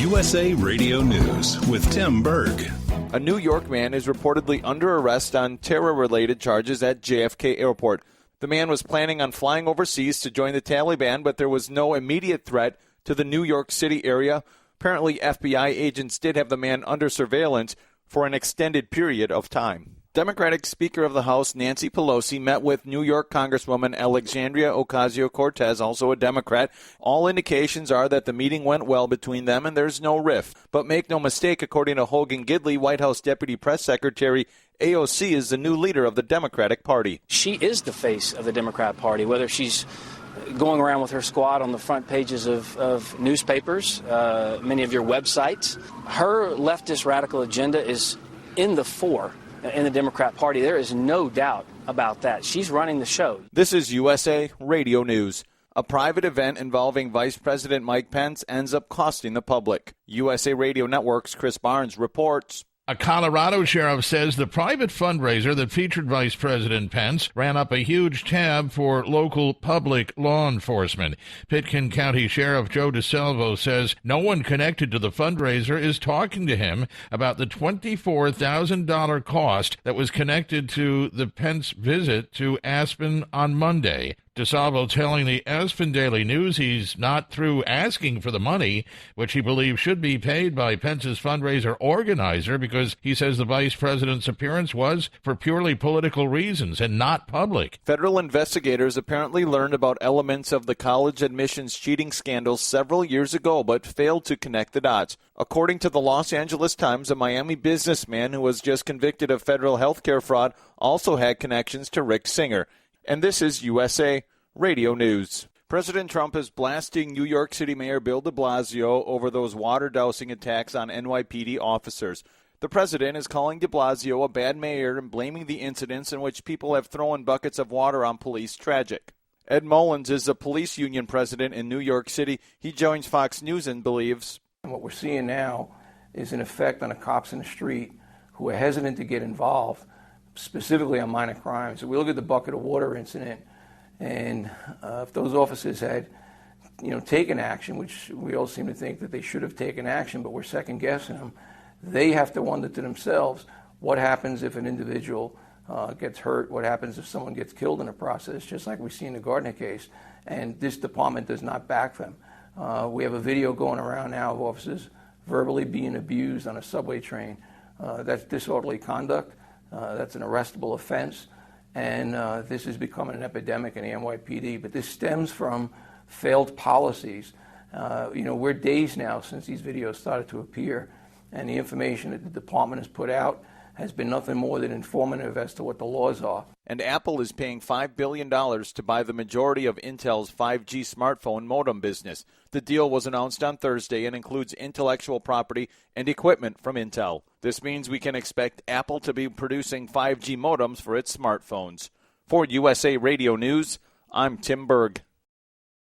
USA Radio News with Tim Berg. A New York man is reportedly under arrest on terror-related charges at JFK Airport. The man was planning on flying overseas to join the Taliban, but there was no immediate threat to the New York City area. Apparently, FBI agents did have the man under surveillance for an extended period of time. Democratic Speaker of the House Nancy Pelosi met with New York Congresswoman Alexandria Ocasio-Cortez, also a Democrat. All indications are that the meeting went well between them and there's no rift. But make no mistake, according to Hogan Gidley, White House Deputy Press Secretary, AOC is the new leader of the Democratic Party. She is the face of the Democrat Party, whether she's going around with her squad on the front pages of newspapers, many of your websites. Her leftist radical agenda is in the fore in the Democrat Party. There is no doubt about that. She's running the show. This is USA Radio News. A private event involving Vice President Mike Pence ends up costing the public. USA Radio Network's Chris Barnes reports. A Colorado sheriff says the private fundraiser that featured Vice President Pence ran up a huge tab for local public law enforcement. Pitkin County Sheriff Joe DeSalvo says no one connected to the fundraiser is talking to him about the $24,000 cost that was connected to the Pence visit to Aspen on Monday. DeSalvo telling the Aspen Daily News he's not through asking for the money, which he believes should be paid by Pence's fundraiser organizer, because he says the vice president's appearance was for purely political reasons and not public. Federal investigators apparently learned about elements of the college admissions cheating scandal several years ago, but failed to connect the dots. According to the Los Angeles Times, a Miami businessman who was just convicted of federal health care fraud also had connections to Rick Singer. And this is USA Radio News. President Trump is blasting New York City Mayor Bill de Blasio over those water-dousing attacks on NYPD officers. The president is calling de Blasio a bad mayor and blaming the incidents in which people have thrown buckets of water on police tragic. Ed Mullins is the police union president in New York City. He joins Fox News and believes, what we're seeing now is an effect on the cops in the street who are hesitant to get involved, specifically on minor crimes. We look at the bucket of water incident, and if those officers had, taken action, which we all seem to think that they should have taken action, but we're second guessing them, they have to wonder to themselves, what happens if an individual gets hurt? What happens if someone gets killed in the process? Just like we see in the Gardner case, and this department does not back them. We have a video going around now of officers verbally being abused on a subway train. That's disorderly conduct. That's an arrestable offense, and this is becoming an epidemic in the NYPD. But this stems from failed policies. We're days now since these videos started to appear, and the information that the department has put out has been nothing more than informative as to what the laws are. And Apple is paying $5 billion to buy the majority of Intel's 5G smartphone modem business. The deal was announced on Thursday and includes intellectual property and equipment from Intel. This means we can expect Apple to be producing 5G modems for its smartphones. For USA Radio News, I'm Tim Berg.